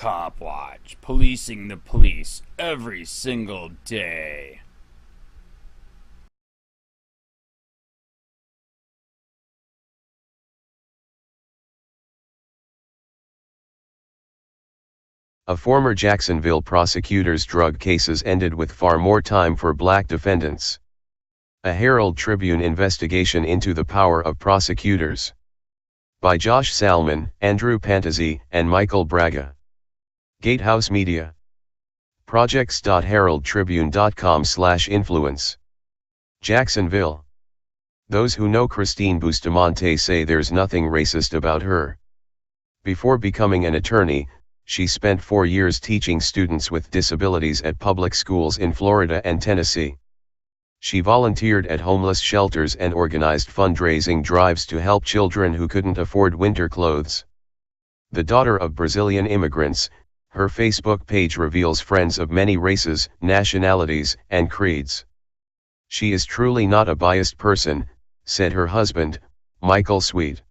Copwatch, policing the police every single day. A former Jacksonville prosecutor's drug cases ended with far more time for black defendants. A Herald Tribune investigation into the power of prosecutors. By Josh Salmon, Andrew Pantazzi, and Michael Braga. Gatehouse Media. Projects.heraldtribune.com/influence. Jacksonville. Those who know Christine Bustamante say there's nothing racist about her. Before becoming an attorney, she spent 4 years teaching students with disabilities at public schools in Florida and Tennessee. She volunteered at homeless shelters and organized fundraising drives to help children who couldn't afford winter clothes. The daughter of Brazilian immigrants, her Facebook page reveals friends of many races, nationalities, and creeds. She is truly not a biased person, said her husband, Michael Sweet.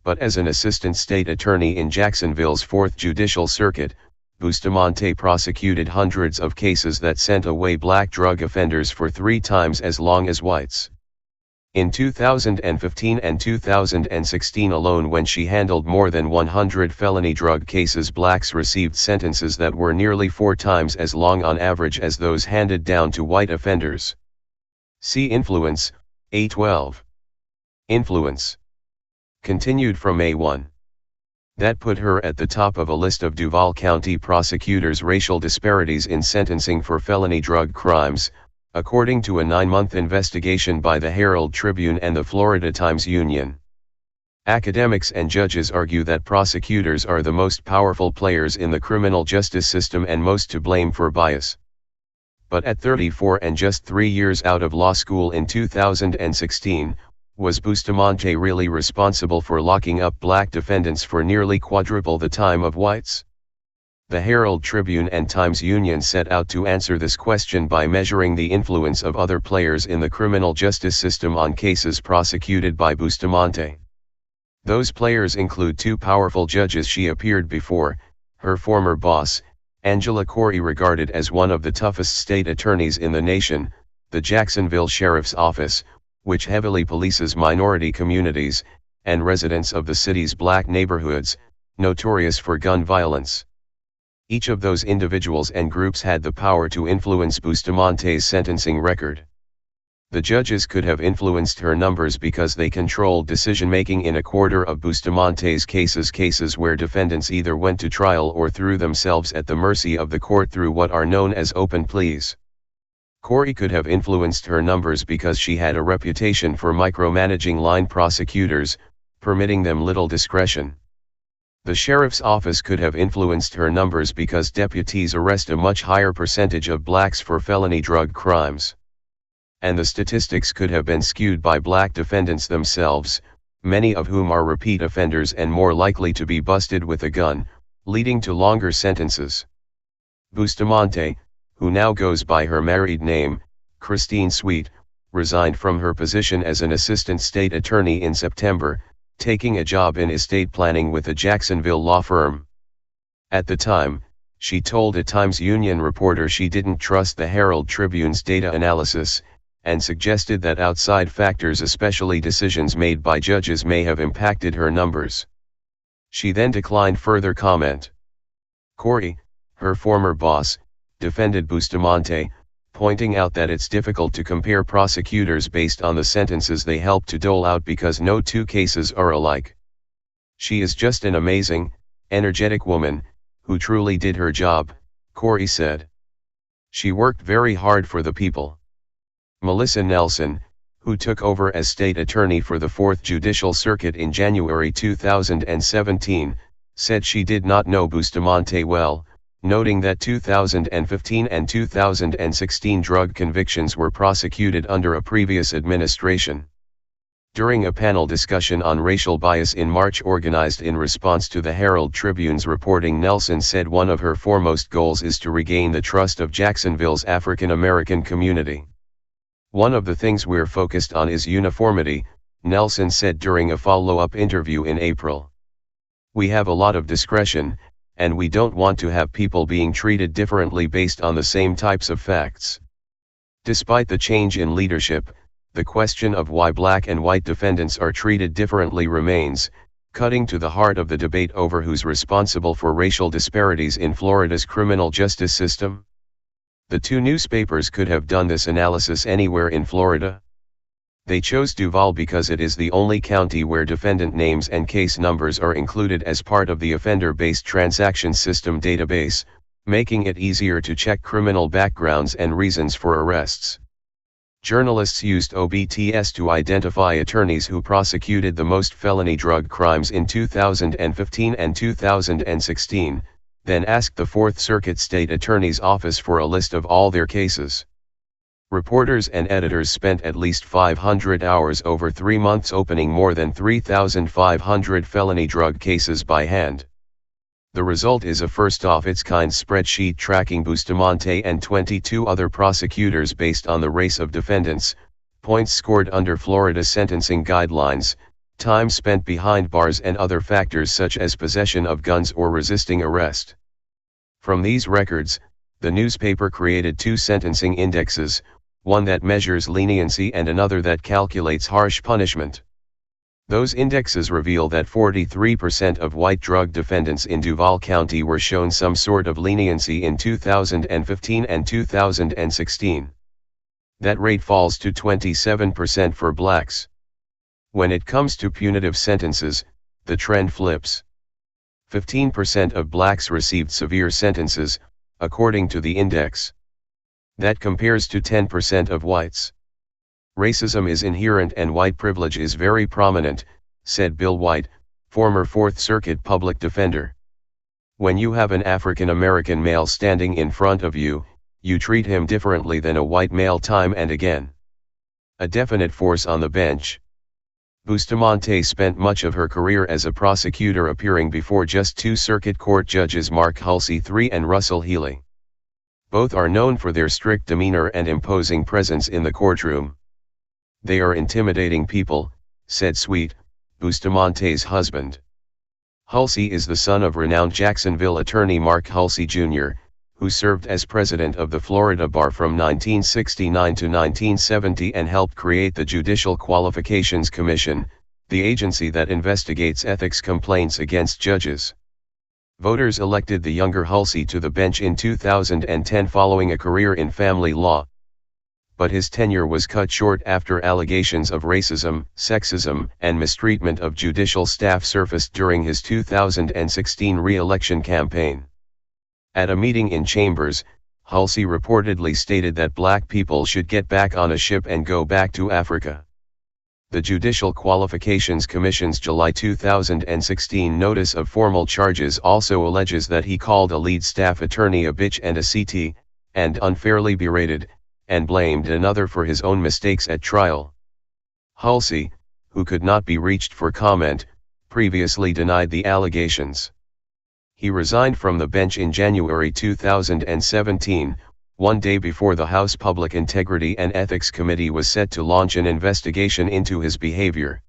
But as an assistant state attorney in Jacksonville's 4th Judicial Circuit, Bustamante prosecuted hundreds of cases that sent away black drug offenders for 3 times as long as whites. In 2015 and 2016 alone, when she handled more than 100 felony drug cases, blacks received sentences that were nearly 4 times as long on average as those handed down to white offenders. See Influence, A12. Influence. Continued from A1. That put her at the top of a list of Duval County prosecutors' racial disparities in sentencing for felony drug crimes, according to a 9-month investigation by the Herald Tribune and the Florida Times-Union. Academics and judges argue that prosecutors are the most powerful players in the criminal justice system and most to blame for bias. But at 34 and just 3 years out of law school in 2016, was Bustamante really responsible for locking up black defendants for nearly quadruple the time of whites? The Herald Tribune and Times-Union set out to answer this question by measuring the influence of other players in the criminal justice system on cases prosecuted by Bustamante. Those players include 2 powerful judges she appeared before, her former boss, Angela Corey, regarded as one of the toughest state attorneys in the nation, the Jacksonville Sheriff's Office, which heavily polices minority communities, and residents of the city's black neighborhoods, notorious for gun violence. Each of those individuals and groups had the power to influence Bustamante's sentencing record. The judges could have influenced her numbers because they controlled decision-making in a quarter of Bustamante's cases where defendants either went to trial or threw themselves at the mercy of the court through what are known as open pleas. Corey could have influenced her numbers because she had a reputation for micromanaging line prosecutors, permitting them little discretion. The sheriff's office could have influenced her numbers because deputies arrest a much higher percentage of blacks for felony drug crimes. And the statistics could have been skewed by black defendants themselves, many of whom are repeat offenders and more likely to be busted with a gun, leading to longer sentences. Bustamante, who now goes by her married name, Christine Sweet, resigned from her position as an assistant state attorney in September, taking a job in estate planning with a Jacksonville law firm. At the time, she told a Times-Union reporter she didn't trust the Herald Tribune's data analysis, and suggested that outside factors, especially decisions made by judges, may have impacted her numbers. She then declined further comment. Corey, her former boss, defended Bustamante, pointing out that it's difficult to compare prosecutors based on the sentences they help to dole out because no 2 cases are alike. She is just an amazing, energetic woman, who truly did her job, Corey said. She worked very hard for the people. Melissa Nelson, who took over as state attorney for the 4th Judicial Circuit in January 2017, said she did not know Bustamante well, noting that 2015 and 2016 drug convictions were prosecuted under a previous administration. During a panel discussion on racial bias in March organized in response to the Herald Tribune's reporting, Nelson said one of her foremost goals is to regain the trust of Jacksonville's African American community. One of the things we're focused on is uniformity, Nelson said during a follow-up interview in April. We have a lot of discretion, and we don't want to have people being treated differently based on the same types of facts. Despite the change in leadership, the question of why black and white defendants are treated differently remains, cutting to the heart of the debate over who's responsible for racial disparities in Florida's criminal justice system. The two newspapers could have done this analysis anywhere in Florida. They chose Duval because it is the only county where defendant names and case numbers are included as part of the offender-based transaction system database, making it easier to check criminal backgrounds and reasons for arrests. Journalists used OBTS to identify attorneys who prosecuted the most felony drug crimes in 2015 and 2016, then asked the Fourth Circuit State Attorney's Office for a list of all their cases. Reporters and editors spent at least 500 hours over 3 months opening more than 3,500 felony drug cases by hand. The result is a first-of-its-kind spreadsheet tracking Bustamante and 22 other prosecutors based on the race of defendants, points scored under Florida's sentencing guidelines, time spent behind bars and other factors such as possession of guns or resisting arrest. From these records, the newspaper created two sentencing indexes, one that measures leniency and another that calculates harsh punishment. Those indexes reveal that 43% of white drug defendants in Duval County were shown some sort of leniency in 2015 and 2016. That rate falls to 27% for blacks. When it comes to punitive sentences, the trend flips. 15% of blacks received severe sentences, according to the index. That compares to 10% of whites. Racism is inherent and white privilege is very prominent, said Bill White, former Fourth Circuit public defender. When you have an African American male standing in front of you, you treat him differently than a white male time and again. A definite force on the bench. Bustamante spent much of her career as a prosecutor appearing before just two circuit court judges Mark Hulsey III and Russell Healy. Both are known for their strict demeanor and imposing presence in the courtroom. They are intimidating people, said Sweet, Bustamante's husband. Hulsey is the son of renowned Jacksonville attorney Mark Hulsey Jr., who served as president of the Florida Bar from 1969 to 1970 and helped create the Judicial Qualifications Commission, the agency that investigates ethics complaints against judges. Voters elected the younger Hulsey to the bench in 2010 following a career in family law. But his tenure was cut short after allegations of racism, sexism, and mistreatment of judicial staff surfaced during his 2016 re-election campaign. At a meeting in Chambers, Hulsey reportedly stated that black people should get back on a ship and go back to Africa. The Judicial Qualifications Commission's July 2016 notice of formal charges also alleges that he called a lead staff attorney a bitch and a CT, and unfairly berated, and blamed another for his own mistakes at trial. Hulsey, who could not be reached for comment, previously denied the allegations. He resigned from the bench in January 2017, one day before the House Public Integrity and Ethics Committee was set to launch an investigation into his behavior.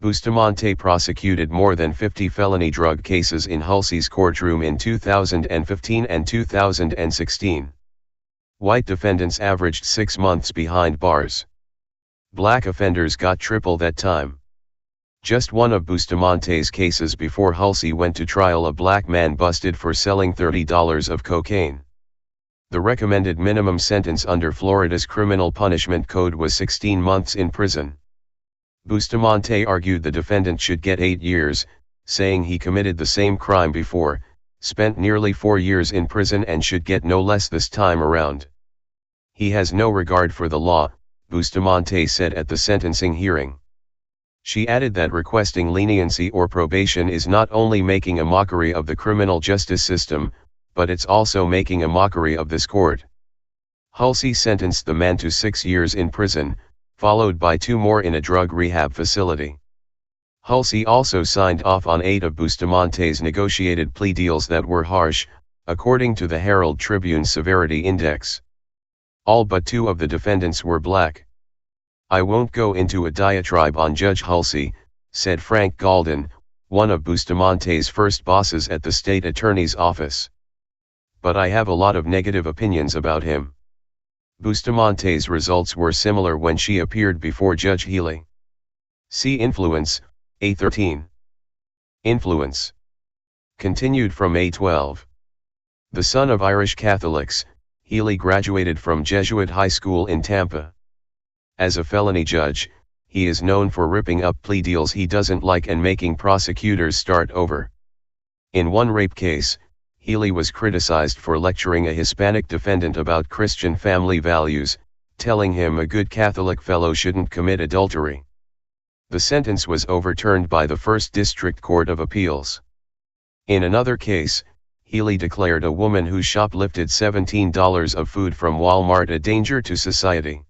Bustamante prosecuted more than 50 felony drug cases in Hulsey's courtroom in 2015 and 2016. White defendants averaged 6 months behind bars. Black offenders got triple that time. Just one of Bustamante's cases before Hulsey went to trial, a black man busted for selling $30 of cocaine. The recommended minimum sentence under Florida's criminal punishment code was 16 months in prison. Bustamante argued the defendant should get 8 years, saying he committed the same crime before, spent nearly 4 years in prison and should get no less this time around. He has no regard for the law, Bustamante said at the sentencing hearing. She added that requesting leniency or probation is not only making a mockery of the criminal justice system, but it's also making a mockery of this court. Hulsey sentenced the man to 6 years in prison, followed by 2 more in a drug rehab facility. Hulsey also signed off on 8 of Bustamante's negotiated plea deals that were harsh, according to the Herald Tribune's Severity Index. All but 2 of the defendants were black. I won't go into a diatribe on Judge Hulsey, said Frank Galden, one of Bustamante's first bosses at the state attorney's office. But I have a lot of negative opinions about him. Bustamante's results were similar when she appeared before Judge Healy. See Influence, A13. Influence. Continued from A12. The son of Irish Catholics, Healy graduated from Jesuit High School in Tampa. As a felony judge, he is known for ripping up plea deals he doesn't like and making prosecutors start over. In one rape case, Healy was criticized for lecturing a Hispanic defendant about Christian family values, telling him a good Catholic fellow shouldn't commit adultery. The sentence was overturned by the First District Court of Appeals. In another case, Healy declared a woman who shoplifted $17 of food from Walmart a danger to society.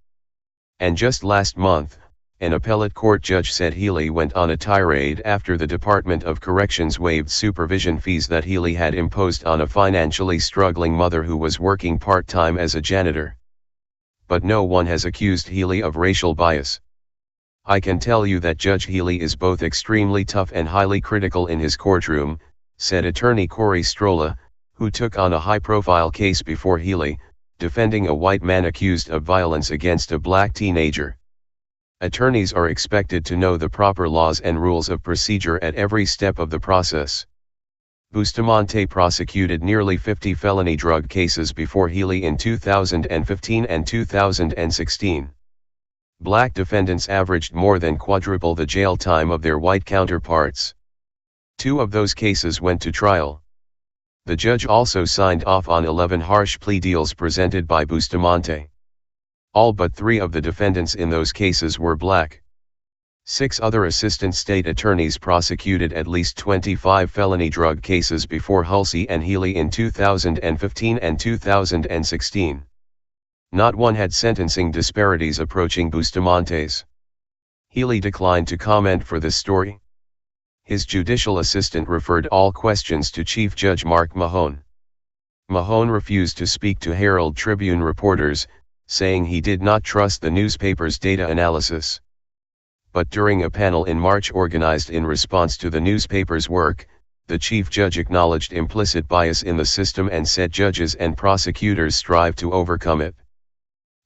And just last month, an appellate court judge said Healy went on a tirade after the Department of Corrections waived supervision fees that Healy had imposed on a financially struggling mother who was working part-time as a janitor. But no one has accused Healy of racial bias. I can tell you that Judge Healy is both extremely tough and highly critical in his courtroom, said attorney Corey Strolla, who took on a high-profile case before Healy, defending a white man accused of violence against a black teenager. Attorneys are expected to know the proper laws and rules of procedure at every step of the process. Bustamante prosecuted nearly 50 felony drug cases before Healy in 2015 and 2016. Black defendants averaged more than quadruple the jail time of their white counterparts. 2 of those cases went to trial. The judge also signed off on 11 harsh plea deals presented by Bustamante. All but 3 of the defendants in those cases were black. 6 other assistant state attorneys prosecuted at least 25 felony drug cases before Hulsey and Healy in 2015 and 2016. Not one had sentencing disparities approaching Bustamante's. Healy declined to comment for this story. His judicial assistant referred all questions to Chief Judge Mark Mahone. Mahone refused to speak to Herald Tribune reporters, saying he did not trust the newspaper's data analysis. But during a panel in March organized in response to the newspaper's work, the chief judge acknowledged implicit bias in the system and said judges and prosecutors strive to overcome it.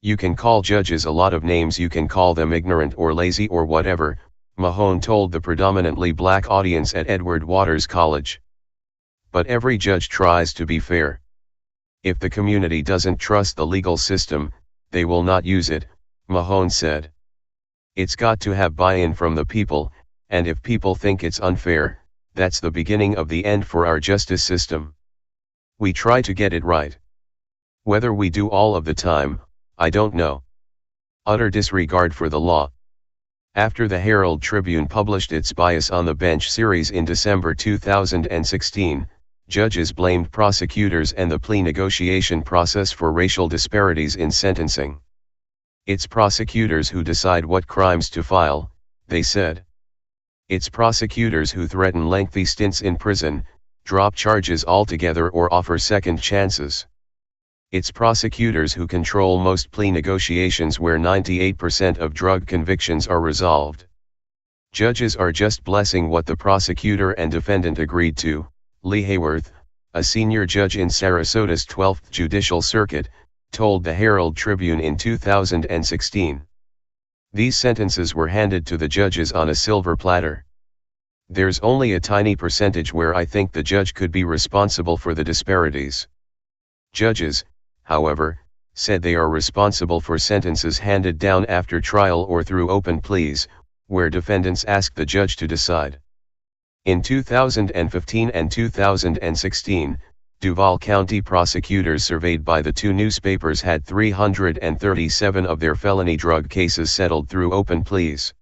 You can call judges a lot of names, you can call them ignorant or lazy or whatever, Mahone told the predominantly black audience at Edward Waters College. But every judge tries to be fair. If the community doesn't trust the legal system, they will not use it, Mahone said. It's got to have buy-in from the people, and if people think it's unfair, that's the beginning of the end for our justice system. We try to get it right. Whether we do all of the time, I don't know. Utter disregard for the law. After the Herald Tribune published its Bias on the Bench series in December 2016, judges blamed prosecutors and the plea negotiation process for racial disparities in sentencing. It's prosecutors who decide what crimes to file, they said. It's prosecutors who threaten lengthy stints in prison, drop charges altogether or offer second chances. It's prosecutors who control most plea negotiations where 98% of drug convictions are resolved. Judges are just blessing what the prosecutor and defendant agreed to, Lee Hayworth, a senior judge in Sarasota's 12th Judicial Circuit, told the Herald Tribune in 2016. These sentences were handed to the judges on a silver platter. There's only a tiny percentage where I think the judge could be responsible for the disparities. Judges, however, said they are responsible for sentences handed down after trial or through open pleas, where defendants ask the judge to decide. In 2015 and 2016, Duval County prosecutors surveyed by the 2 newspapers had 337 of their felony drug cases settled through open pleas.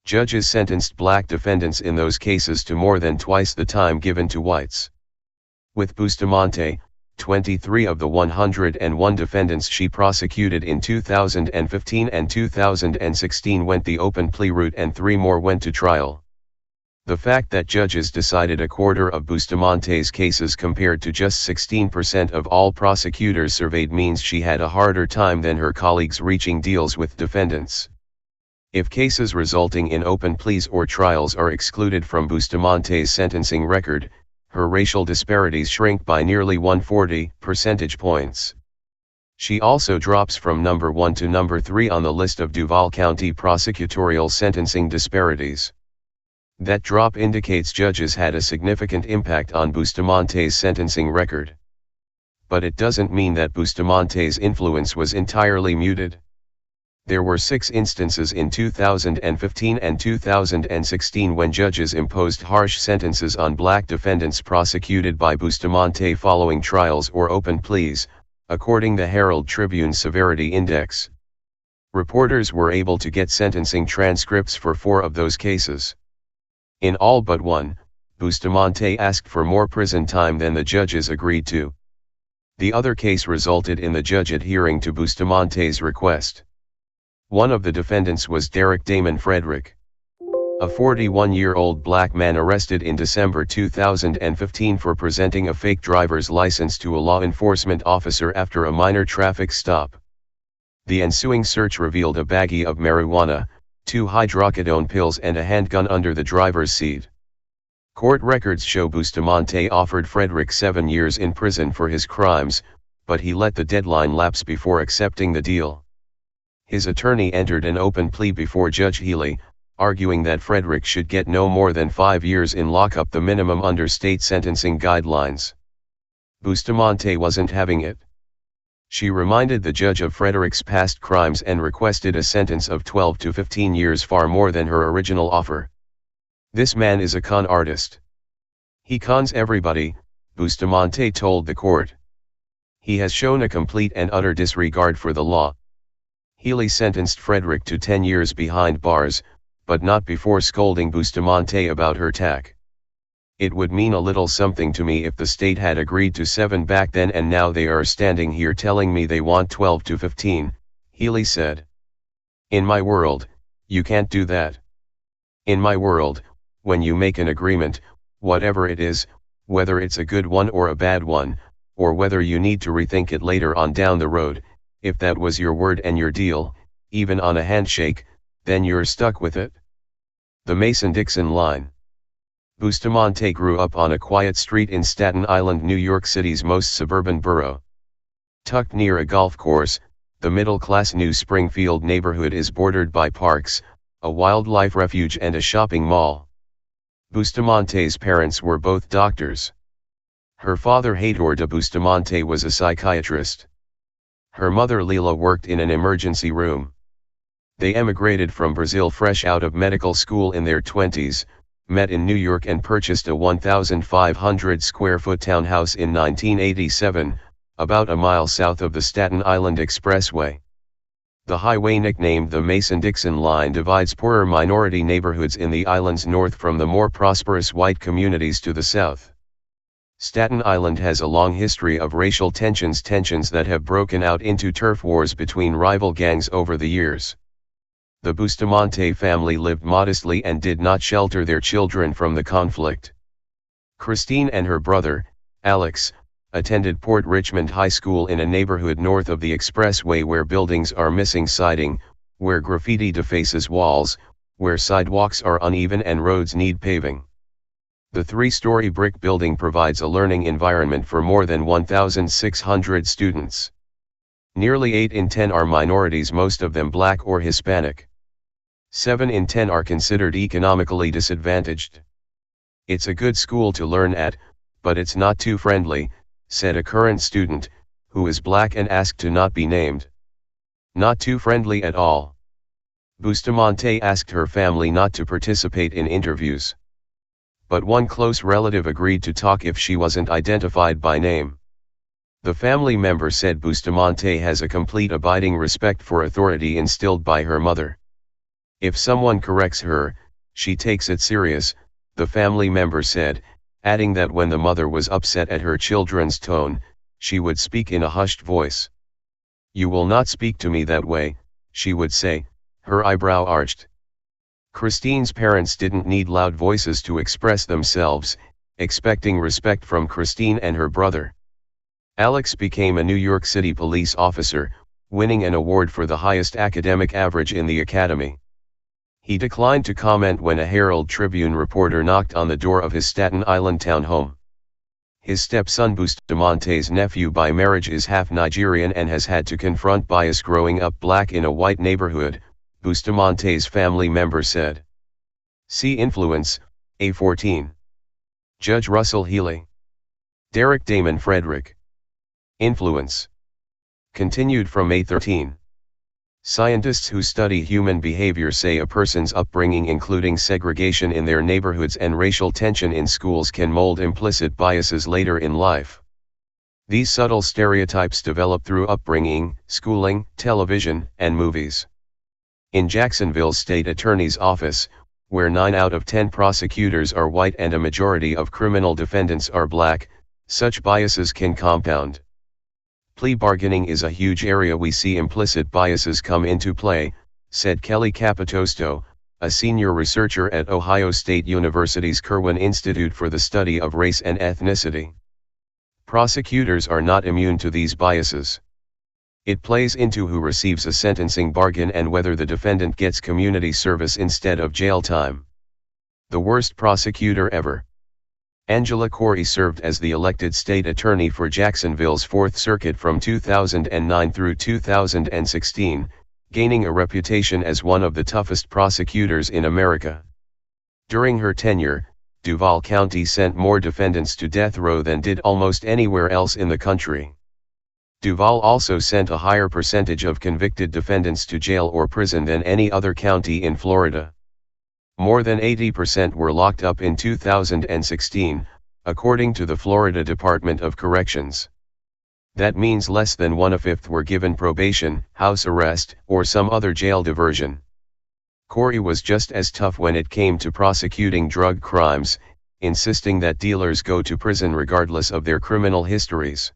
Judges sentenced black defendants in those cases to more than twice the time given to whites. With Bustamante, 23 of the 101 defendants she prosecuted in 2015 and 2016 went the open plea route and 3 more went to trial. The fact that judges decided a quarter of Bustamante's cases compared to just 16% of all prosecutors surveyed means she had a harder time than her colleagues reaching deals with defendants. If cases resulting in open pleas or trials are excluded from Bustamante's sentencing record, her racial disparities shrink by nearly 140 percentage points. She also drops from number 1 to number 3 on the list of Duval County prosecutorial sentencing disparities. That drop indicates judges had a significant impact on Bustamante's sentencing record. But it doesn't mean that Bustamante's influence was entirely muted. There were 6 instances in 2015 and 2016 when judges imposed harsh sentences on black defendants prosecuted by Bustamante following trials or open pleas, according to the Herald Tribune's Severity Index. Reporters were able to get sentencing transcripts for 4 of those cases. In all but one, Bustamante asked for more prison time than the judges agreed to. The other case resulted in the judge adhering to Bustamante's request. One of the defendants was Derek Damon Frederick, a 41-year-old black man arrested in December 2015 for presenting a fake driver's license to a law enforcement officer after a minor traffic stop. The ensuing search revealed a baggie of marijuana, 2 hydrocodone pills and a handgun under the driver's seat. Court records show Bustamante offered Frederick 7 years in prison for his crimes, but he let the deadline lapse before accepting the deal. His attorney entered an open plea before Judge Healy, arguing that Frederick should get no more than 5 years in lockup, the minimum under state sentencing guidelines. Bustamante wasn't having it. She reminded the judge of Frederick's past crimes and requested a sentence of 12 to 15 years, far more than her original offer. This man is a con artist. He cons everybody, Bustamante told the court. He has shown a complete and utter disregard for the law. Healy sentenced Frederick to 10 years behind bars, but not before scolding Bustamante about her tack. It would mean a little something to me if the state had agreed to 7 back then, and now they are standing here telling me they want 12 to 15, Healy said. In my world, you can't do that. In my world, when you make an agreement, whatever it is, whether it's a good one or a bad one, or whether you need to rethink it later on down the road, if that was your word and your deal, even on a handshake, then you're stuck with it. The Mason-Dixon line. Bustamante grew up on a quiet street in Staten Island, New York City's most suburban borough. Tucked near a golf course, the middle-class New Springfield neighborhood is bordered by parks, a wildlife refuge and a shopping mall. Bustamante's parents were both doctors. Her father Heitor de Bustamante was a psychiatrist. Her mother Lila worked in an emergency room. They emigrated from Brazil fresh out of medical school in their 20s, met in New York and purchased a 1,500 square foot townhouse in 1987, about a mile south of the Staten Island Expressway. The highway, nicknamed the Mason-Dixon Line, divides poorer minority neighborhoods in the island's north from the more prosperous white communities to the south. Staten Island has a long history of racial tensions that have broken out into turf wars between rival gangs over the years. The Bustamante family lived modestly and did not shelter their children from the conflict. Christine and her brother, Alex, attended Port Richmond High School in a neighborhood north of the expressway where buildings are missing siding, where graffiti defaces walls, where sidewalks are uneven and roads need paving. The 3-story brick building provides a learning environment for more than 1,600 students. Nearly 8 in 10 are minorities, most of them black or Hispanic. 7 in 10 are considered economically disadvantaged. It's a good school to learn at, but it's not too friendly, said a current student, who is black and asked to not be named. Not too friendly at all. Bustamante asked her family not to participate in interviews. But one close relative agreed to talk if she wasn't identified by name. The family member said Bustamante has a complete abiding respect for authority instilled by her mother. If someone corrects her, she takes it serious, the family member said, adding that when the mother was upset at her children's tone, she would speak in a hushed voice. "You will not speak to me that way," she would say, her eyebrow arched. Christine's parents didn't need loud voices to express themselves, expecting respect from Christine and her brother. Alex became a New York City police officer, winning an award for the highest academic average in the academy. He declined to comment when a Herald Tribune reporter knocked on the door of his Staten Island town home. His stepson Bustamante's nephew by marriage is half Nigerian and has had to confront bias growing up black in a white neighborhood, Bustamante's family member said. See Influence, A14. Judge Russell Healy. Derek Damon Frederick. Influence. Continued from A13. Scientists who study human behavior say a person's upbringing, including segregation in their neighborhoods and racial tension in schools, can mold implicit biases later in life. These subtle stereotypes develop through upbringing, schooling, television, and movies. In Jacksonville's state attorney's office, where 9 out of 10 prosecutors are white and a majority of criminal defendants are black, such biases can compound. Plea bargaining is a huge area we see implicit biases come into play, said Kelly Capitosto, a senior researcher at Ohio State University's Kirwan Institute for the Study of Race and Ethnicity. Prosecutors are not immune to these biases. It plays into who receives a sentencing bargain and whether the defendant gets community service instead of jail time. The worst prosecutor ever. Angela Corey served as the elected state attorney for Jacksonville's 4th Circuit from 2009 through 2016, gaining a reputation as one of the toughest prosecutors in America. During her tenure, Duval County sent more defendants to death row than did almost anywhere else in the country. Duval also sent a higher percentage of convicted defendants to jail or prison than any other county in Florida. More than 80% were locked up in 2016, according to the Florida Department of Corrections. That means less than 1/5 were given probation, house arrest, or some other jail diversion. Corey was just as tough when it came to prosecuting drug crimes, insisting that dealers go to prison regardless of their criminal histories.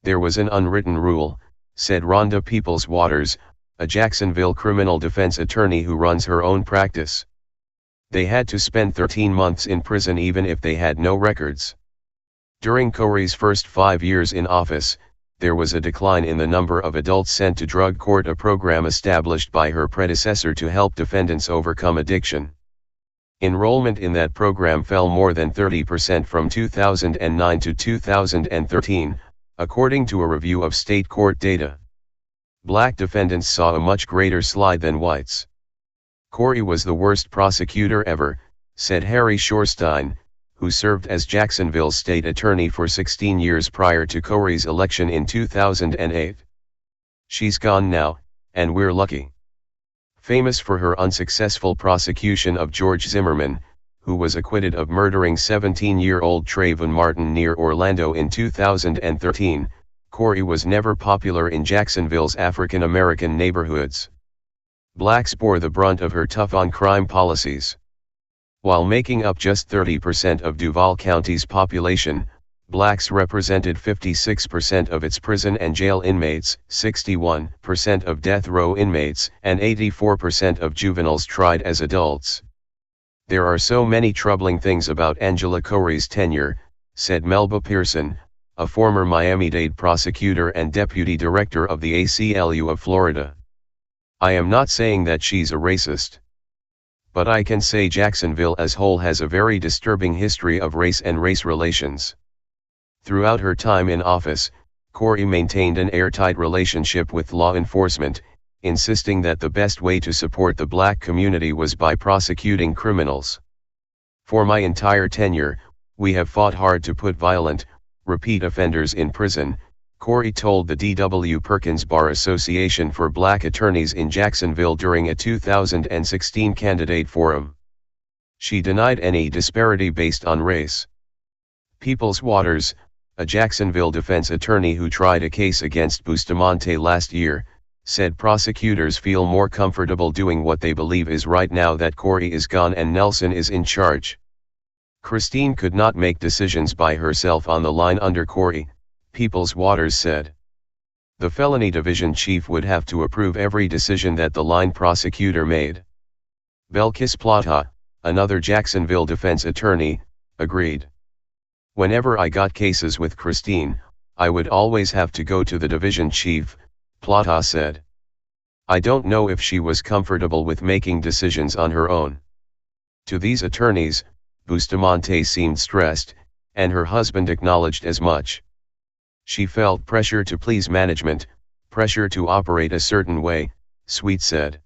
There was an unwritten rule, said Rhonda Peoples-Waters, a Jacksonville criminal defense attorney who runs her own practice. They had to spend 13 months in prison even if they had no records. During Corey's first 5 years in office, there was a decline in the number of adults sent to drug court, a program established by her predecessor to help defendants overcome addiction. Enrollment in that program fell more than 30% from 2009 to 2013, according to a review of state court data. Black defendants saw a much greater slide than whites. Corey was the worst prosecutor ever, said Harry Shorstein, who served as Jacksonville's state attorney for 16 years prior to Corey's election in 2008. She's gone now, and we're lucky. Famous for her unsuccessful prosecution of George Zimmerman, who was acquitted of murdering 17-year-old Trayvon Martin near Orlando in 2013, Corey was never popular in Jacksonville's African American neighborhoods. Blacks bore the brunt of her tough-on-crime policies. While making up just 30% of Duval County's population, blacks represented 56% of its prison and jail inmates, 61% of death row inmates, and 84% of juveniles tried as adults. There are so many troubling things about Angela Corey's tenure, said Melba Pearson, a former Miami-Dade prosecutor and deputy director of the ACLU of Florida. I am not saying that she's a racist. But I can say Jacksonville as whole has a very disturbing history of race and race relations. Throughout her time in office, Corey maintained an airtight relationship with law enforcement, insisting that the best way to support the black community was by prosecuting criminals. For my entire tenure, we have fought hard to put violent, repeat offenders in prison, Corey told the D.W. Perkins Bar Association for Black Attorneys in Jacksonville during a 2016 candidate forum. She denied any disparity based on race. Peoples-Waters, a Jacksonville defense attorney who tried a case against Bustamante last year, said prosecutors feel more comfortable doing what they believe is right now that Corey is gone and Nelson is in charge. Christine could not make decisions by herself on the line under Corey, Peoples-Waters said. The felony division chief would have to approve every decision that the line prosecutor made. Belkis Plata, another Jacksonville defense attorney, agreed. Whenever I got cases with Christine, I would always have to go to the division chief, Plata said. I don't know if she was comfortable with making decisions on her own. To these attorneys, Bustamante seemed stressed, and her husband acknowledged as much. She felt pressure to please management, pressure to operate a certain way, Sweet said.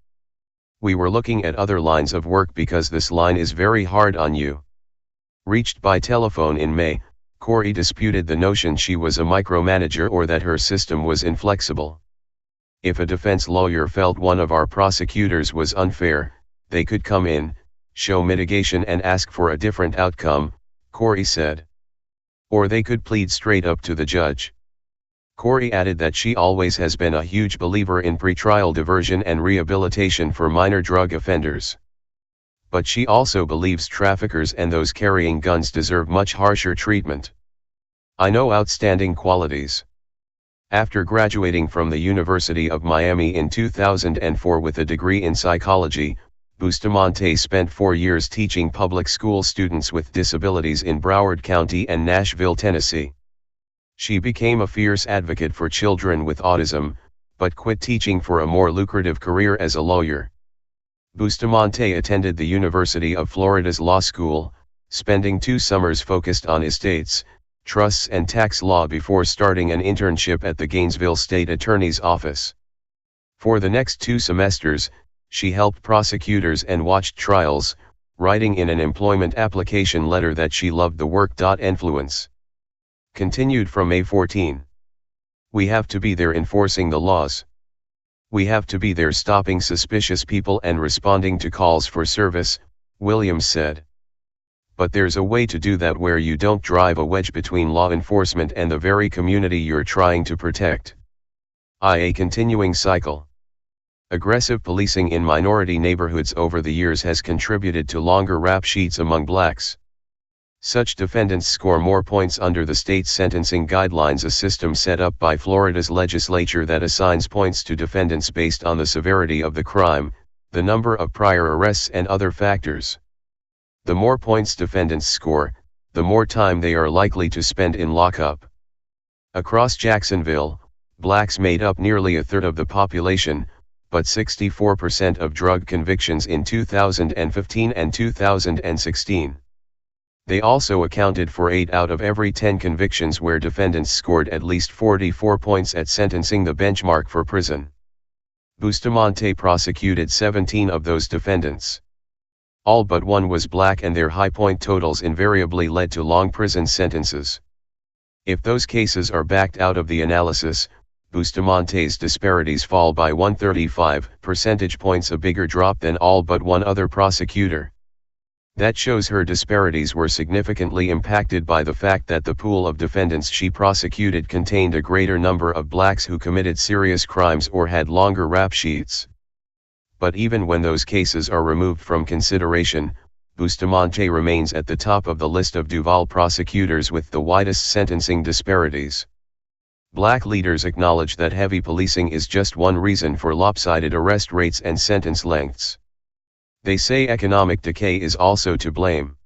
We were looking at other lines of work because this line is very hard on you. Reached by telephone in May, Corey disputed the notion she was a micromanager or that her system was inflexible. If a defense lawyer felt one of our prosecutors was unfair, they could come in, show mitigation and ask for a different outcome, Corey said. Or they could plead straight up to the judge. Corey added that she always has been a huge believer in pretrial diversion and rehabilitation for minor drug offenders. But she also believes traffickers and those carrying guns deserve much harsher treatment. I know outstanding qualities. After graduating from the University of Miami in 2004 with a degree in psychology, Bustamante spent 4 years teaching public school students with disabilities in Broward County and Nashville, Tennessee. She became a fierce advocate for children with autism, but quit teaching for a more lucrative career as a lawyer. Bustamante attended the University of Florida's law school, spending 2 summers focused on estates, trusts and tax law before starting an internship at the Gainesville State Attorney's Office. For the next 2 semesters, she helped prosecutors and watched trials, writing in an employment application letter that she loved the work. Influence. Continued from May 14. We have to be there enforcing the laws. We have to be there stopping suspicious people and responding to calls for service, Williams said. But there's a way to do that where you don't drive a wedge between law enforcement and the very community you're trying to protect. A continuing cycle. Aggressive policing in minority neighborhoods over the years has contributed to longer rap sheets among blacks. Such defendants score more points under the state's sentencing guidelines, a system set up by Florida's legislature that assigns points to defendants based on the severity of the crime, the number of prior arrests and other factors. The more points defendants score, the more time they are likely to spend in lockup. Across Jacksonville, blacks made up nearly a third of the population, but 64% of drug convictions in 2015 and 2016. They also accounted for 8 out of every 10 convictions where defendants scored at least 44 points at sentencing, the benchmark for prison. Bustamante prosecuted 17 of those defendants. All but one was black, and their high point totals invariably led to long prison sentences. If those cases are backed out of the analysis, Bustamante's disparities fall by 135 percentage points, a bigger drop than all but one other prosecutor. That shows her disparities were significantly impacted by the fact that the pool of defendants she prosecuted contained a greater number of blacks who committed serious crimes or had longer rap sheets. But even when those cases are removed from consideration, Bustamante remains at the top of the list of Duval prosecutors with the widest sentencing disparities. Black leaders acknowledge that heavy policing is just one reason for lopsided arrest rates and sentence lengths. They say economic decay is also to blame.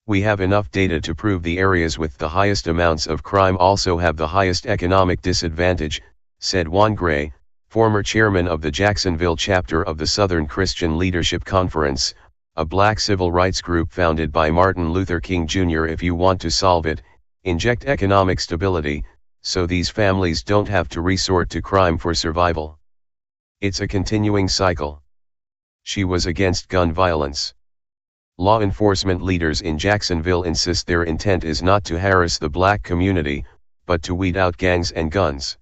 We have enough data to prove the areas with the highest amounts of crime also have the highest economic disadvantage, said Juan Gray, former chairman of the Jacksonville chapter of the Southern Christian Leadership Conference, a black civil rights group founded by Martin Luther King Jr. If you want to solve it, inject economic stability, so these families don't have to resort to crime for survival. It's a continuing cycle. She was against gun violence. Law enforcement leaders in Jacksonville insist their intent is not to harass the black community, but to weed out gangs and guns.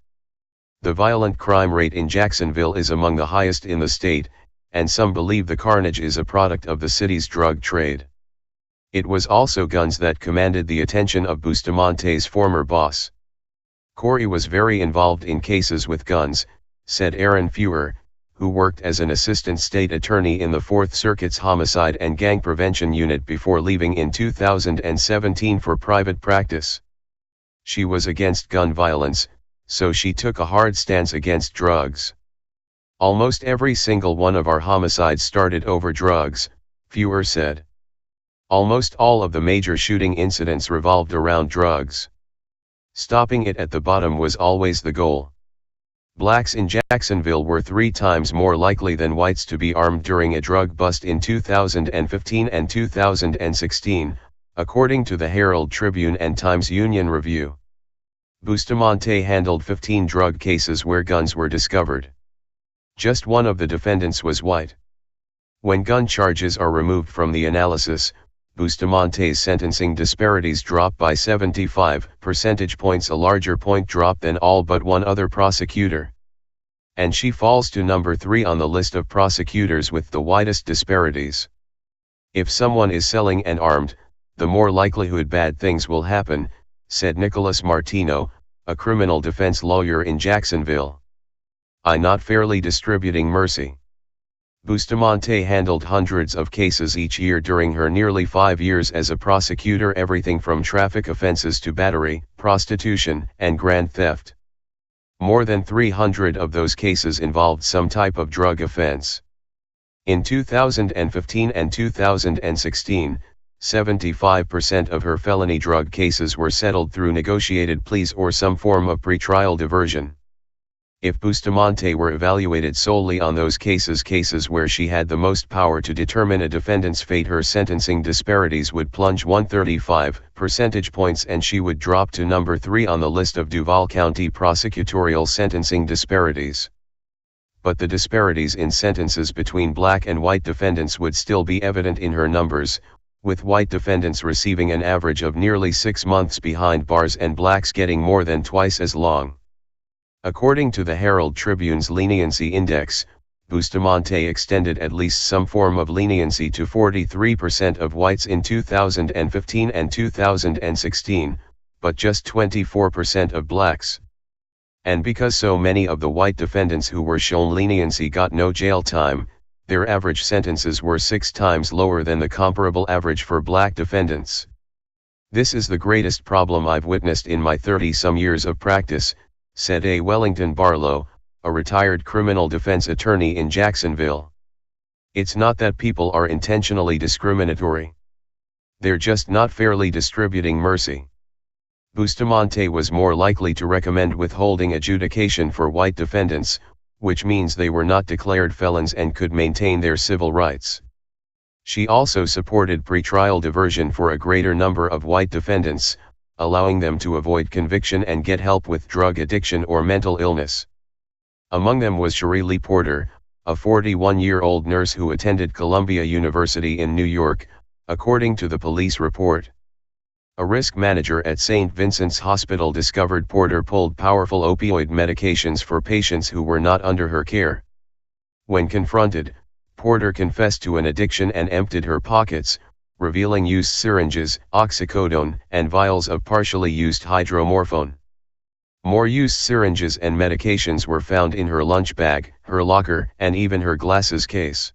The violent crime rate in Jacksonville is among the highest in the state, and some believe the carnage is a product of the city's drug trade. It was also guns that commanded the attention of Bustamante's former boss. Corey was very involved in cases with guns, said Aaron Feuer, who worked as an assistant state attorney in the 4th Circuit's Homicide and Gang Prevention Unit before leaving in 2017 for private practice. She was against gun violence, so she took a hard stance against drugs. Almost every single one of our homicides started over drugs, Feuer said. Almost all of the major shooting incidents revolved around drugs. Stopping it at the bottom was always the goal. Blacks in Jacksonville were 3 times more likely than whites to be armed during a drug bust in 2015 and 2016, according to the Herald Tribune and Times-Union Review. Bustamante handled 15 drug cases where guns were discovered. Just one of the defendants was white. When gun charges are removed from the analysis, Bustamante's sentencing disparities drop by 75 percentage points, a larger point drop than all but one other prosecutor. And she falls to number 3 on the list of prosecutors with the widest disparities. If someone is selling and armed, the more likelihood bad things will happen, said Nicholas Martino, a criminal defense lawyer in Jacksonville. "I not fairly distributing mercy." Bustamante handled hundreds of cases each year during her nearly 5 years as a prosecutor, everything from traffic offenses to battery, prostitution, and grand theft. More than 300 of those cases involved some type of drug offense. In 2015 and 2016, 75% of her felony drug cases were settled through negotiated pleas or some form of pretrial diversion. If Bustamante were evaluated solely on those cases where she had the most power to determine a defendant's fate, her sentencing disparities would plunge 135 percentage points and she would drop to number 3 on the list of Duval County prosecutorial sentencing disparities. But the disparities in sentences between black and white defendants would still be evident in her numbers, with white defendants receiving an average of nearly 6 months behind bars and blacks getting more than twice as long. According to the Herald Tribune's leniency index, Bustamante extended at least some form of leniency to 43% of whites in 2015 and 2016, but just 24% of blacks. And because so many of the white defendants who were shown leniency got no jail time, their average sentences were 6 times lower than the comparable average for black defendants. "This is the greatest problem I've witnessed in my 30-some years of practice," said A. Wellington Barlow, a retired criminal defense attorney in Jacksonville. "It's not that people are intentionally discriminatory. They're just not fairly distributing mercy." Bustamante was more likely to recommend withholding adjudication for white defendants, which means they were not declared felons and could maintain their civil rights. She also supported pretrial diversion for a greater number of white defendants, allowing them to avoid conviction and get help with drug addiction or mental illness. Among them was Cherie Lee Porter, a 41-year-old nurse who attended Columbia University in New York, according to the police report. A risk manager at St. Vincent's Hospital discovered Porter pulled powerful opioid medications for patients who were not under her care. When confronted, Porter confessed to an addiction and emptied her pockets, revealing used syringes, oxycodone, and vials of partially used hydromorphone. More used syringes and medications were found in her lunch bag, her locker, and even her glasses case.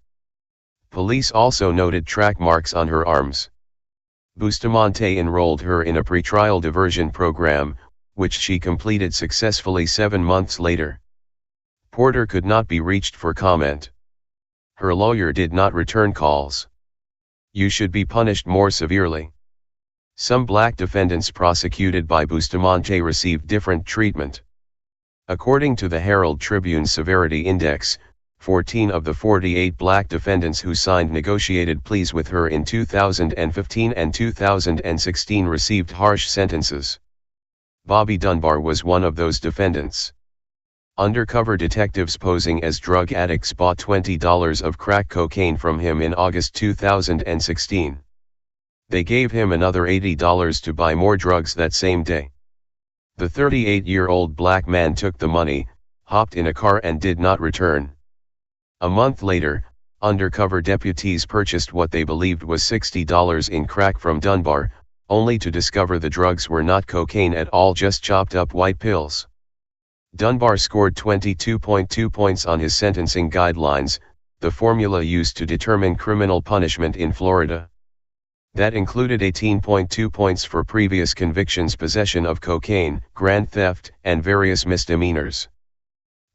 Police also noted track marks on her arms. Bustamante enrolled her in a pretrial diversion program, which she completed successfully 7 months later. Porter could not be reached for comment. Her lawyer did not return calls. "You should be punished more severely." Some black defendants prosecuted by Bustamante received different treatment. According to the Herald Tribune Severity Index, 14 of the 48 black defendants who signed negotiated pleas with her in 2015 and 2016 received harsh sentences. Bobby Dunbar was one of those defendants. Undercover detectives posing as drug addicts bought $20 of crack cocaine from him in August 2016. They gave him another $80 to buy more drugs that same day. The 38-year-old black man took the money, hopped in a car and did not return. A month later, undercover deputies purchased what they believed was $60 in crack from Dunbar, only to discover the drugs were not cocaine at all, just chopped up white pills. Dunbar scored 22.2 points on his sentencing guidelines, the formula used to determine criminal punishment in Florida. That included 18.2 points for previous convictions, possession of cocaine, grand theft, and various misdemeanors.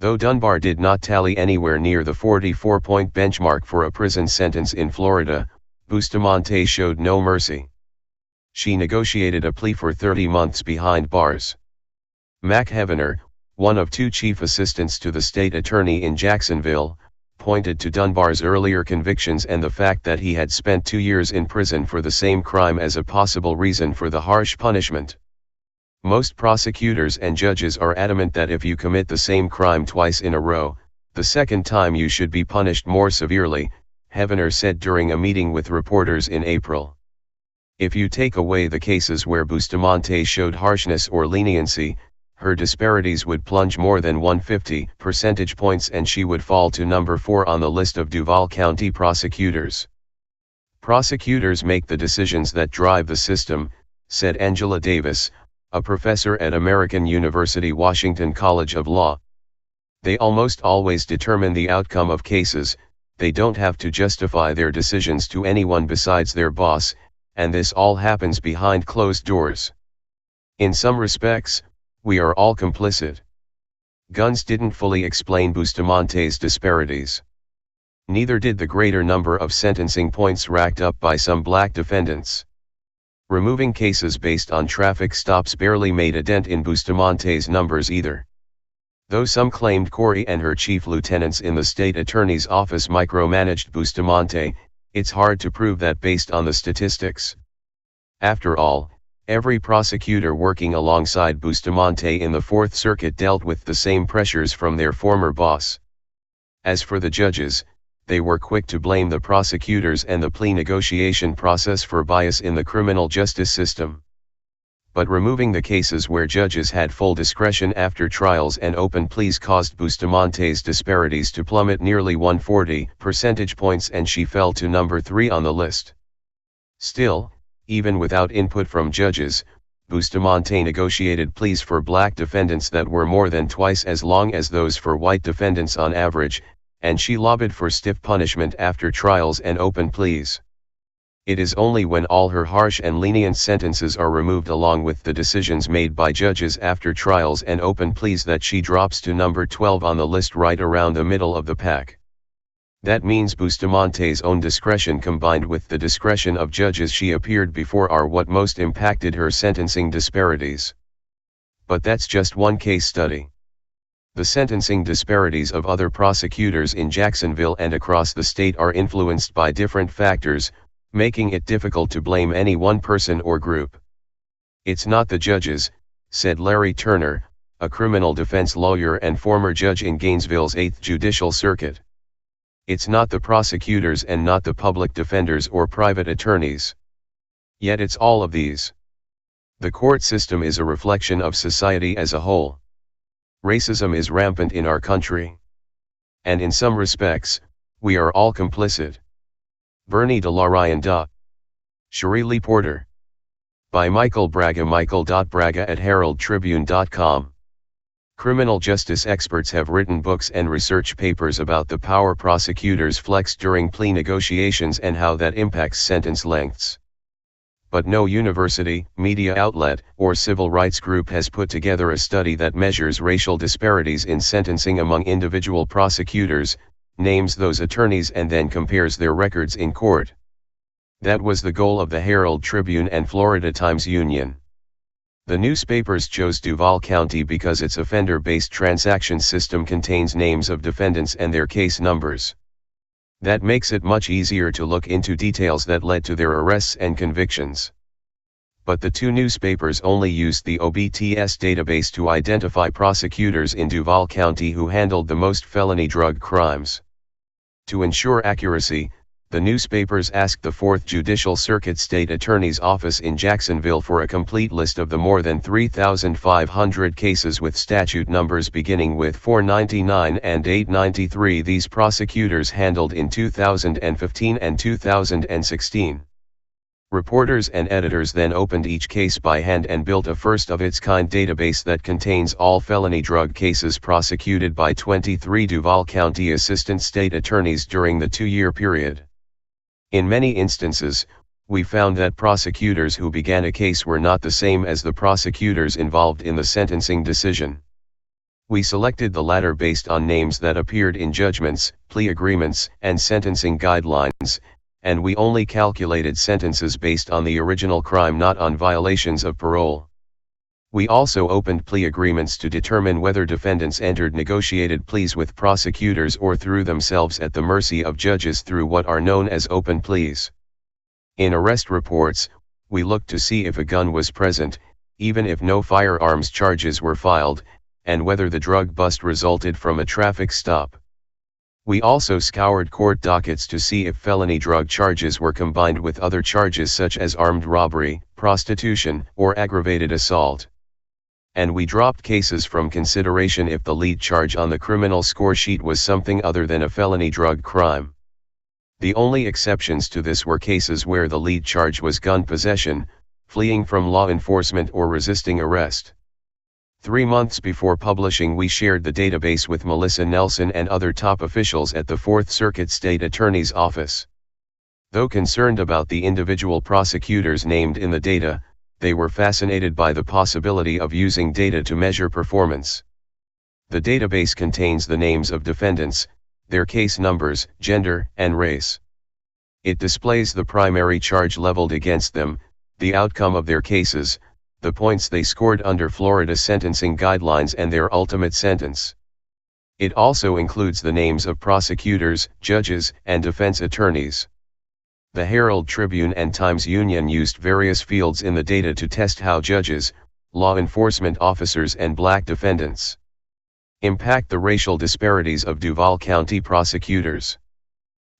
Though Dunbar did not tally anywhere near the 44-point benchmark for a prison sentence in Florida, Bustamante showed no mercy. She negotiated a plea for 30 months behind bars. Mac Heavener, one of two chief assistants to the state attorney in Jacksonville, pointed to Dunbar's earlier convictions and the fact that he had spent 2 years in prison for the same crime as a possible reason for the harsh punishment. Most prosecutors and judges are adamant that if you commit the same crime twice in a row, the second time you should be punished more severely, Heavener said during a meeting with reporters in April. If you take away the cases where Bustamante showed harshness or leniency, her disparities would plunge more than 150 percentage points and she would fall to number 4 on the list of Duval County prosecutors. Prosecutors make the decisions that drive the system, said Angela Davis, a professor at American University Washington College of Law. They almost always determine the outcome of cases, they don't have to justify their decisions to anyone besides their boss, and this all happens behind closed doors. In some respects, we are all complicit. Guns didn't fully explain Bustamante's disparities. Neither did the greater number of sentencing points racked up by some black defendants. Removing cases based on traffic stops barely made a dent in Bustamante's numbers either. Though some claimed Corey and her chief lieutenants in the state attorney's office micromanaged Bustamante, it's hard to prove that based on the statistics. After all, every prosecutor working alongside Bustamante in the Fourth Circuit dealt with the same pressures from their former boss. As for the judges, they were quick to blame the prosecutors and the plea negotiation process for bias in the criminal justice system. But removing the cases where judges had full discretion after trials and open pleas caused Bustamante's disparities to plummet nearly 140 percentage points and she fell to number 3 on the list. Still, even without input from judges, Bustamante negotiated pleas for black defendants that were more than twice as long as those for white defendants on average, and she lobbied for stiff punishment after trials and open pleas. It is only when all her harsh and lenient sentences are removed along with the decisions made by judges after trials and open pleas that she drops to number 12 on the list, right around the middle of the pack. That means Bustamante's own discretion combined with the discretion of judges she appeared before are what most impacted her sentencing disparities. But that's just one case study. The sentencing disparities of other prosecutors in Jacksonville and across the state are influenced by different factors, making it difficult to blame any one person or group. It's not the judges, said Larry Turner, a criminal defense lawyer and former judge in Gainesville's 8th Judicial Circuit. It's not the prosecutors and not the public defenders or private attorneys. Yet it's all of these. The court system is a reflection of society as a whole. Racism is rampant in our country. And in some respects, we are all complicit. Bernie DeLarian. Cherie Lee Porter. By Michael Braga. Michael.braga@heraldtribune.com. Criminal justice experts have written books and research papers about the power prosecutors flex during plea negotiations and how that impacts sentence lengths. But no university, media outlet, or civil rights group has put together a study that measures racial disparities in sentencing among individual prosecutors, names those attorneys and then compares their records in court. That was the goal of the Herald Tribune and Florida Times Union. The newspapers chose Duval County because its offender-based transaction system contains names of defendants and their case numbers. That makes it much easier to look into details that led to their arrests and convictions. But the two newspapers only used the OBTS database to identify prosecutors in Duval County who handled the most felony drug crimes. To ensure accuracy, the newspapers asked the 4th Judicial Circuit State Attorney's Office in Jacksonville for a complete list of the more than 3,500 cases with statute numbers beginning with 499 and 893 these prosecutors handled in 2015 and 2016. Reporters and editors then opened each case by hand and built a first-of-its-kind database that contains all felony drug cases prosecuted by 23 Duval County assistant state attorneys during the 2-year period. In many instances, we found that prosecutors who began a case were not the same as the prosecutors involved in the sentencing decision. We selected the latter based on names that appeared in judgments, plea agreements, and sentencing guidelines, and we only calculated sentences based on the original crime, not on violations of parole. We also opened plea agreements to determine whether defendants entered negotiated pleas with prosecutors or threw themselves at the mercy of judges through what are known as open pleas. In arrest reports, we looked to see if a gun was present, even if no firearms charges were filed, and whether the drug bust resulted from a traffic stop. We also scoured court dockets to see if felony drug charges were combined with other charges such as armed robbery, prostitution, or aggravated assault. And we dropped cases from consideration if the lead charge on the criminal score sheet was something other than a felony drug crime. The only exceptions to this were cases where the lead charge was gun possession, fleeing from law enforcement, or resisting arrest. 3 months before publishing, we shared the database with Melissa Nelson and other top officials at the 4th Circuit State Attorney's Office. Though concerned about the individual prosecutors named in the data, they were fascinated by the possibility of using data to measure performance. The database contains the names of defendants, their case numbers, gender, and race. It displays the primary charge leveled against them, the outcome of their cases, the points they scored under Florida sentencing guidelines, and their ultimate sentence. It also includes the names of prosecutors, judges, and defense attorneys. The Herald Tribune and Times-Union used various fields in the data to test how judges, law enforcement officers, and black defendants impact the racial disparities of Duval County prosecutors.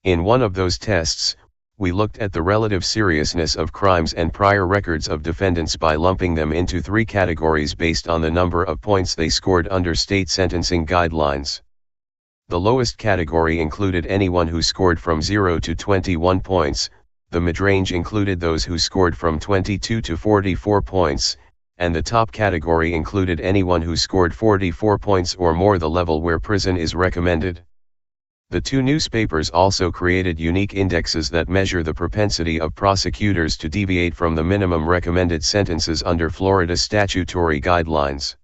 In one of those tests, we looked at the relative seriousness of crimes and prior records of defendants by lumping them into 3 categories based on the number of points they scored under state sentencing guidelines. The lowest category included anyone who scored from 0 to 21 points, the mid-range included those who scored from 22 to 44 points, and the top category included anyone who scored 44 points or more, the level where prison is recommended. The 2 newspapers also created unique indexes that measure the propensity of prosecutors to deviate from the minimum recommended sentences under Florida statutory guidelines.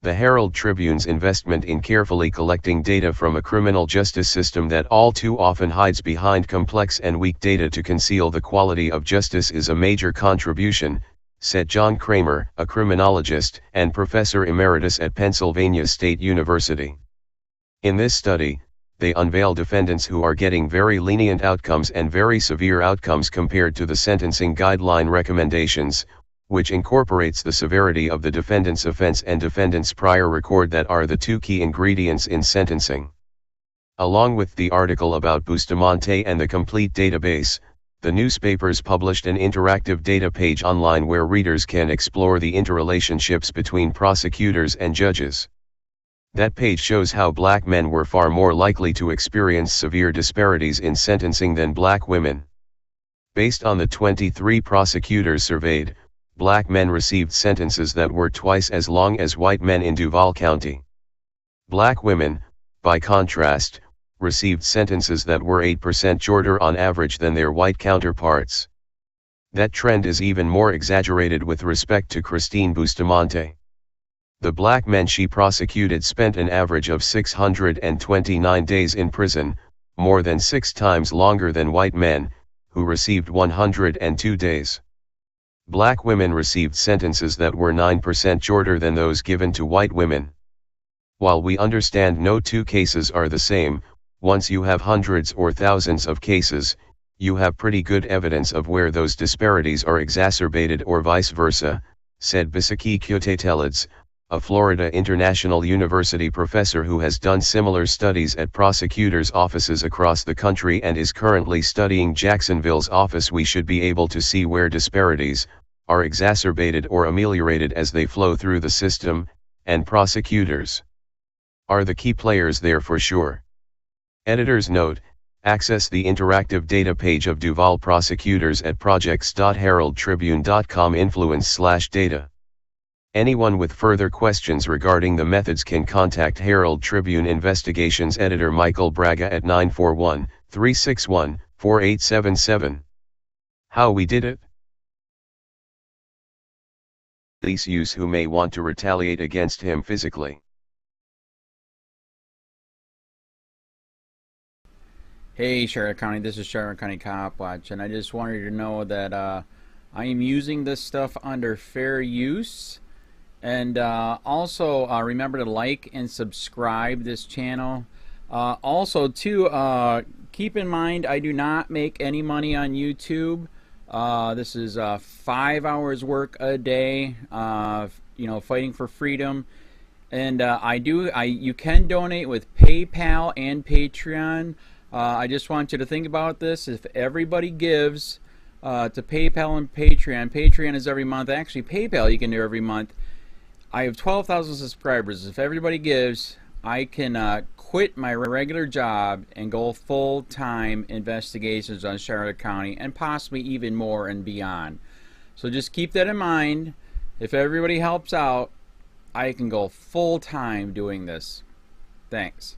The Herald Tribune's investment in carefully collecting data from a criminal justice system that all too often hides behind complex and weak data to conceal the quality of justice is a major contribution, said John Kramer, a criminologist and professor emeritus at Pennsylvania State University. In this study, they unveil defendants who are getting very lenient outcomes and very severe outcomes compared to the sentencing guideline recommendations, which incorporates the severity of the defendant's offense and defendant's prior record that are the 2 key ingredients in sentencing. Along with the article about Bustamante and the complete database, the newspapers published an interactive data page online where readers can explore the interrelationships between prosecutors and judges. That page shows how black men were far more likely to experience severe disparities in sentencing than black women. Based on the 23 prosecutors surveyed, black men received sentences that were twice as long as white men in Duval County. Black women, by contrast, received sentences that were 8% shorter on average than their white counterparts. That trend is even more exaggerated with respect to Christine Bustamante. The black men she prosecuted spent an average of 629 days in prison, more than 6 times longer than white men, who received 102 days. Black women received sentences that were 9% shorter than those given to white women. While we understand no 2 cases are the same, once you have hundreds or thousands of cases, you have pretty good evidence of where those disparities are exacerbated or vice versa, said Bisaki Kyotetelids, a Florida International University professor who has done similar studies at prosecutors' offices across the country and is currently studying Jacksonville's office. We should be able to see where disparities are exacerbated or ameliorated as they flow through the system, and prosecutors are the key players there for sure. Editor's note: access the interactive data page of Duval prosecutors at projects.heraldtribune.com /data. Anyone with further questions regarding the methods can contact Herald Tribune Investigations Editor Michael Braga at 941-361-4877. How we did it? Police use who may want to retaliate against him physically. Hey Charlotte County, this is Charlotte County Copwatch, and I just wanted you to know that I am using this stuff under fair use, And also remember to like and subscribe this channel. Also too, keep in mind I do not make any money on YouTube. This is 5 hours work a day, you know, fighting for freedom. And you can donate with PayPal and Patreon. I just want you to think about this. If everybody gives to PayPal and Patreon, Patreon is every month. Actually, PayPal you can do every month. I have 12,000 subscribers. If everybody gives, I can quit my regular job and go full-time investigations on Charlotte County and possibly even more and beyond. So just keep that in mind. If everybody helps out, I can go full-time doing this. Thanks.